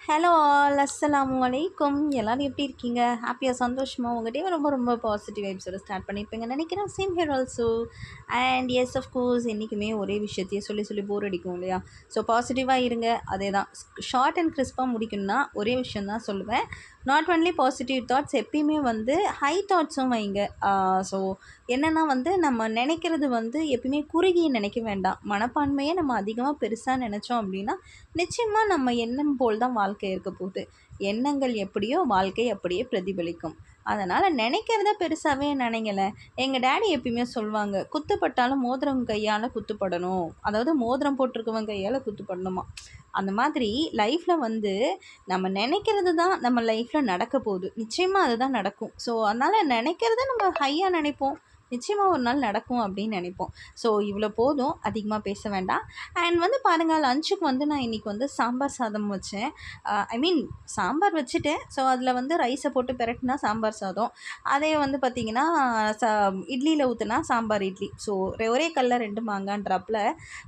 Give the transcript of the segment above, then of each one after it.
Hello all அஸ்ஸலாமு அலைக்கும். எல்லாரும் எப்படி இருக்கீங்க? ஹாப்பியாக சந்தோஷமாக உங்கள் டேவை ரொம்ப ரொம்ப பாசிட்டிவ் வைப்ஸோட ஸ்டார்ட் பண்ணியிருப்பீங்கன்னு நினைக்கிறேன். Same here also. And yes of course என்றைக்குமே ஒரே விஷயத்தையே சொல்லி சொல்லி போர் அடிக்கும் இல்லையா? ஸோ பாசிட்டிவாக இருங்க. அதே தான் ஷார்ட் அண்ட் கிறிஸ்பாக முடிக்கணும்னா ஒரே விஷயம் தான் சொல்லுவேன். நாட் ஒன்லி பாசிட்டிவ் தாட்ஸ், எப்பயுமே ஹை தாட்ஸும் வைங்க. ஸோ என்னென்னா நம்ம நினைக்கிறது எப்பயுமே குறுகி நினைக்க வேண்டாம். மனப்பான்மையை நம்ம அதிகமாக பெருசாக நினச்சோம் அப்படின்னா நிச்சயமாக நம்ம எண்ணம் போல் தான் வாழ்க்கை இருக்க போகுது. எண்ணங்கள் எப்படியோ வாழ்க்கை அப்படியே பிரதிபலிக்கும். அதனால் நினைக்கிறத பெருசாகவே நினைங்களேன். எங்கள் டேடி எப்பயுமே சொல்லுவாங்க, குத்துப்பட்டாலும் மோதிரம் கையால் குத்துப்படணும், அதாவது மோதிரம் போட்டிருக்கவன் கையால் குத்துப்படணுமா. அந்த மாதிரி லைஃப்பில் நம்ம நினைக்கிறது தான் நம்ம லைஃப்பில் நடக்க போகுது. நிச்சயமாக அதுதான் நடக்கும். ஸோ அதனால் நினைக்கிறத நம்ம ஹையாக நினைப்போம், நிச்சயமாக ஒரு நாள் நடக்கும் அப்படின்னு நினைப்போம். ஸோ இவ்வளோ போதும், அதிகமாக பேச வேண்டாம். அண்ட் பாருங்கள், லஞ்சுக்கு நான் இன்றைக்கி சாம்பார் சாதம் வச்சேன். ஐ மீன் சாம்பார் வச்சுட்டேன். ஸோ அதில் ரைஸை போட்டு பெரட்டினா சாம்பார் சாதம். அதே பார்த்திங்கன்னா இட்லியில் ஊற்றுனா சாம்பார் இட்லி. ஸோ ஒரே கல்ல 2 மாங்கான்றப்பில்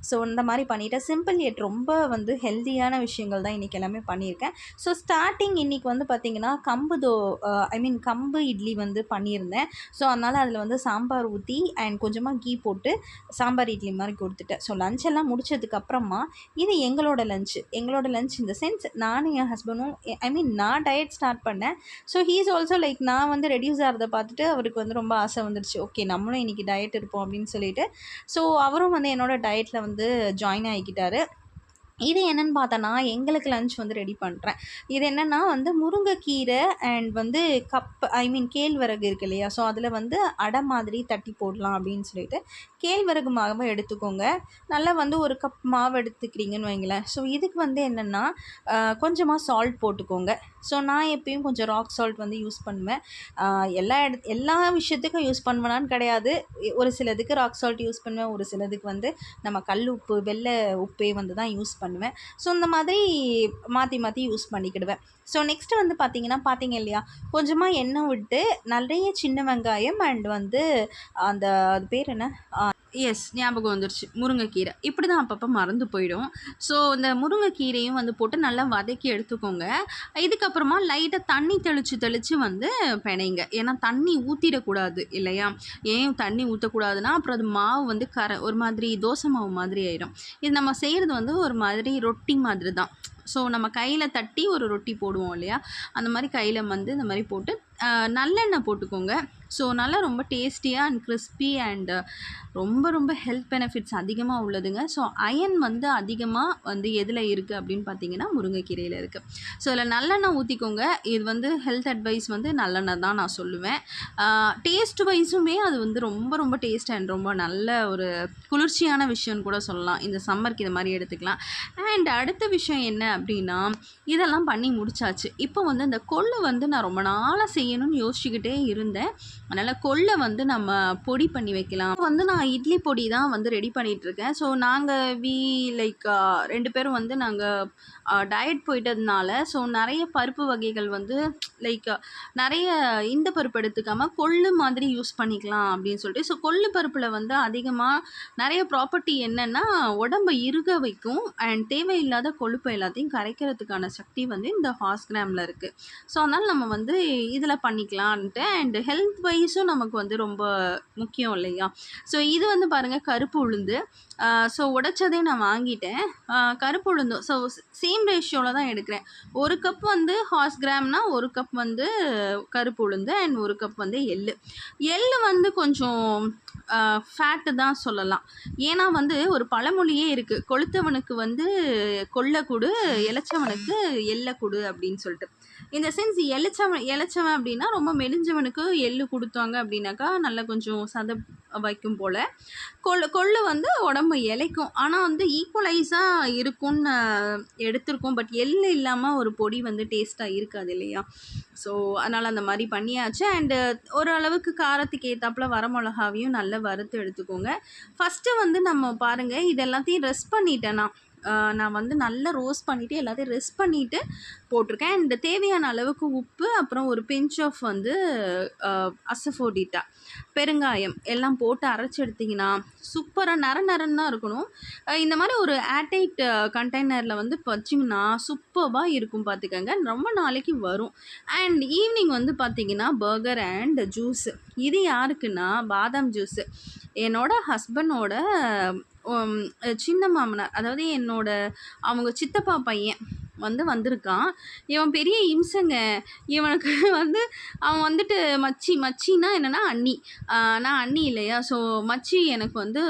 ஸோ இந்த மாதிரி பண்ணிவிட்டேன். சிம்பிள் எட் ரொம்ப ஹெல்த்தியான விஷயங்கள் தான் இன்றைக்கி எல்லாமே பண்ணியிருக்கேன். ஸோ ஸ்டார்டிங் இன்றைக்கி பார்த்திங்கன்னா கம்பு இட்லி பண்ணியிருந்தேன். ஸோ அதனால் அதில் சாம்பார் ஊற்றி அண்ட் கொஞ்சமாக கீ போட்டு சாம்பார் இட்லி மாதிரி கொடுத்துட்டேன். ஸோ லஞ்செல்லாம் முடிச்சதுக்கப்புறமா இது எங்களோட லஞ்ச் இந்த சென்ஸ் நானும் என் ஹஸ்பண்டும் நான் டயட் ஸ்டார்ட் பண்ணேன். So he is also like நான் ரெடியூஸ் ஆகிறத பார்த்துட்டு அவருக்கு ரொம்ப ஆசை வந்துடுச்சு. ஓகே, நம்மளும் இன்றைக்கி டயட் இருப்போம் அப்படின்னு சொல்லிட்டு ஸோ அவரும் என்னோடய டயட்டில் ஜாயின் ஆகிக்கிட்டாரு. இது என்னென்னு பார்த்தோன்னா, எங்களுக்கு லஞ்ச் ரெடி பண்ணுறேன். இது என்னென்னா முருங்கைக்கீரை அண்ட் கேழ்வரகு இருக்குது இல்லையா? ஸோ அதில் அடை மாதிரி தட்டி போடலாம் அப்படின்னு சொல்லிட்டு கேழ்வரகு மாவை எடுத்துக்கோங்க. நல்லா ஒரு கப் மாவு எடுத்துக்கிறீங்கன்னு வைங்களேன். ஸோ இதுக்கு என்னென்னா கொஞ்சமாக சால்ட் போட்டுக்கோங்க. ஸோ நான் எப்பயும் கொஞ்சம் ராக் சால்ட் யூஸ் பண்ணுவேன். எல்லா விஷயத்துக்கும் யூஸ் பண்ணுவேனான்னு கிடையாது. ஒரு சிலதுக்கு ராக் சால்ட் யூஸ் பண்ணுவேன், ஒரு சிலதுக்கு நம்ம கல் உப்பு, வெள்ளை உப்பே தான் யூஸ் பண்ணுவேன். ஸோ இந்த மாதிரி மாற்றி மாற்றி யூஸ் பண்ணிக்கிடுவேன். ஸோ நெக்ஸ்ட்டு பார்த்தீங்க இல்லையா, கொஞ்சமாக எண்ணெய் விட்டு நிறைய சின்ன வெங்காயம் அண்ட் அந்த அது பேர் என்ன, எஸ் ஞாபகம் வந்துருச்சு, முருங்கைக்கீரை. இப்படி தான் அப்பப்போ மறந்து போயிடும். ஸோ இந்த முருங்கைக்கீரையும் போட்டு நல்லா வதக்கி எடுத்துக்கோங்க. இதுக்கப்புறமா லைட்டாக தண்ணி தெளித்து பிணைங்க. ஏன்னா தண்ணி ஊற்றிடக்கூடாது இல்லையா? ஏன் தண்ணி ஊற்றக்கூடாதுன்னா அப்புறம் அது மாவு ஒரு மாதிரி தோசை மாவு மாதிரி ஆயிடும். இது நம்ம செய்கிறது ஒரு மாதிரி ரொட்டி மாதிரி தான். ஸோ நம்ம கையில் தட்டி ஒரு ரொட்டி போடுவோம் இல்லையா, அந்த மாதிரி கையில் இந்த மாதிரி போட்டு நல்லெண்ணெய் போட்டுக்கோங்க. ஸோ நல்லா ரொம்ப டேஸ்டியாக அண்ட் கிறிஸ்பி அண்ட் ரொம்ப ரொம்ப ஹெல்த் பெனிஃபிட்ஸ் அதிகமாக உள்ளதுங்க. ஸோ அயன் அதிகமாக எதில் இருக்குது அப்படின்னு பார்த்தீங்கன்னா முருங்கைக்கீரையில் இருக்குது. ஸோ அதில் நல்லெண்ணெய் ஊற்றிக்கோங்க. இது ஹெல்த் அட்வைஸ் நல்லெண்ணெய் தான் நான் சொல்லுவேன். டேஸ்ட் வைஸுமே அது ரொம்ப ரொம்ப டேஸ்ட் அண்ட் ரொம்ப நல்ல ஒரு குளிர்ச்சியான விஷயம்னு கூட சொல்லலாம். இந்த சம்மருக்கு இது மாதிரி எடுத்துக்கலாம். அண்ட் அடுத்த விஷயம் என்ன அப்படின்னா, இதெல்லாம் பண்ணி முடிச்சாச்சு. இப்போ இந்த கொள்ளு நான் ரொம்ப நாளாக செய்யணும்னு யோசிச்சுக்கிட்டே இருந்தேன். அதனால் கொள்ளை நம்ம பொடி பண்ணி வைக்கலாம். நான் இட்லி பொடி தான் ரெடி பண்ணிகிட்ருக்கேன். ஸோ நாங்கள் லைக் 2 பேரும் நாங்கள் டயட் போயிட்டதுனால ஸோ நிறைய பருப்பு வகைகள் லைக் நிறைய இந்த பருப்பு எடுத்துக்காமல் கொள்ளு மாதிரி யூஸ் பண்ணிக்கலாம் அப்படின்னு சொல்லிட்டு. ஸோ கொள்ளு பருப்பில் அதிகமாக நிறைய ப்ராப்பர்ட்டி என்னென்னா உடம்பை இறுக வைக்கும் அண்ட் தேவையில்லாத கொழுப்பை எல்லாத்தையும் கரைக்கிறதுக்கான சக்தி இந்த ஹார்ஸ் கிராமில் இருக்குது. ஸோ அதனால் நம்ம இதில் பண்ணிக்கலான்ட்டு அண்ட் ஹெல்த் வைஸும் நமக்கு ரொம்ப முக்கியம் இல்லையா? ஸோ இது பாருங்கள், கருப்பு உளுந்து. ஸோ உடைச்சதே நான் வாங்கிட்டேன். கருப்பு உளுந்தும் ஸோ சேம் ரேஷியோவில் தான் எடுக்கிறேன். 1 கப் ஹார்ஸ் கிராம்னா 1 கப் கருப்பு உளுந்து அண்ட் 1 கப் எள்ளு கொஞ்சம் ஃபேட்டு தான் சொல்லலாம். ஏன்னா ஒரு பழமொழியே இருக்குது, கொளுத்தவனுக்கு கொள்ளை கொடு, இளைச்சவனுக்கு எள்ளை கொடு அப்படின்னு சொல்லிட்டு. இந்த சென்ஸ் இளைச்சவன் அப்படின்னா ரொம்ப மெலிஞ்சவனுக்கு எள்ளு கொடுத்தாங்க அப்படின்னாக்கா நல்லா கொஞ்சம் சதை வைக்கும் போல். கொள்ளு உடம்பு இளைக்கும். ஆனால் ஈக்குவலைஸாக இருக்கும்னு எடுத்திருக்கோம். பட் எள்ளு இல்லாமல் ஒரு பொடி டேஸ்ட்டாக இருக்காது இல்லையா? ஸோ அதனால் அந்த மாதிரி பண்ணியாச்சு. அண்டு ஓரளவுக்கு காரத்துக்கு ஏற்றாப்புல வரமிளகாவையும் நல்லா வறுத்து எடுத்துக்கோங்க. ஃபஸ்ட்டு நம்ம பாருங்கள், இது எல்லாத்தையும் ரெஸ்ட் பண்ணிட்டேன்னா நான் வந்து நல்லா ரோஸ்ட் பண்ணிவிட்டு எல்லாத்தையும் ரெஸ்ட் பண்ணிவிட்டு போட்டிருக்கேன். அண்ட் தேவையான அளவுக்கு உப்பு, அப்புறம் ஒரு பிஞ்ச் ஆஃப் வந்து அசஃபோடிட்டா, பெருங்காயம் எல்லாம் போட்டு அரைச்சி எடுத்திங்கன்னா சூப்பராக நரன்னு தான் இருக்கணும். இந்த மாதிரி ஒரு ஏர்டைட் கண்டெய்னரில் வந்து வச்சிங்கன்னா சூப்பராக இருக்கும் பார்த்துக்கங்க. ரொம்ப நாளைக்கு வரும். அண்ட் ஈவினிங் வந்து பார்த்திங்கன்னா பர்கர் அண்ட் ஜூஸு. இது யாருக்குன்னா பாதாம் ஜூஸு என்னோட ஹஸ்பண்டோட சின்ன மாமனார், அதாவது அவங்க சித்தப்பா பையன் வந்து வந்திருக்கான். இவன் பெரிய இம்சைங்க. இவனுக்கு வந்து அவன் வந்துட்டு மச்சின்னா என்னென்னா அண்ணி. நான் அண்ணி இல்லையா, ஸோ மச்சி எனக்கு வந்து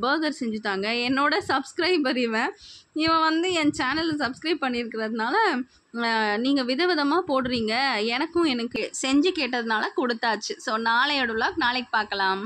பர்கர் செஞ்சு தாங்க. என்னோட சப்ஸ்கிரைபர் இவன் வந்து என் சேனலில் சப்ஸ்கிரைப் பண்ணியிருக்கிறதுனால நீங்கள் விதவிதமாக போடுறீங்க, எனக்கு செஞ்சு கேட்டதுனால கொடுத்தாச்சு. ஸோ நாளையோட விலாக் நாளைக்கு பார்க்கலாம்.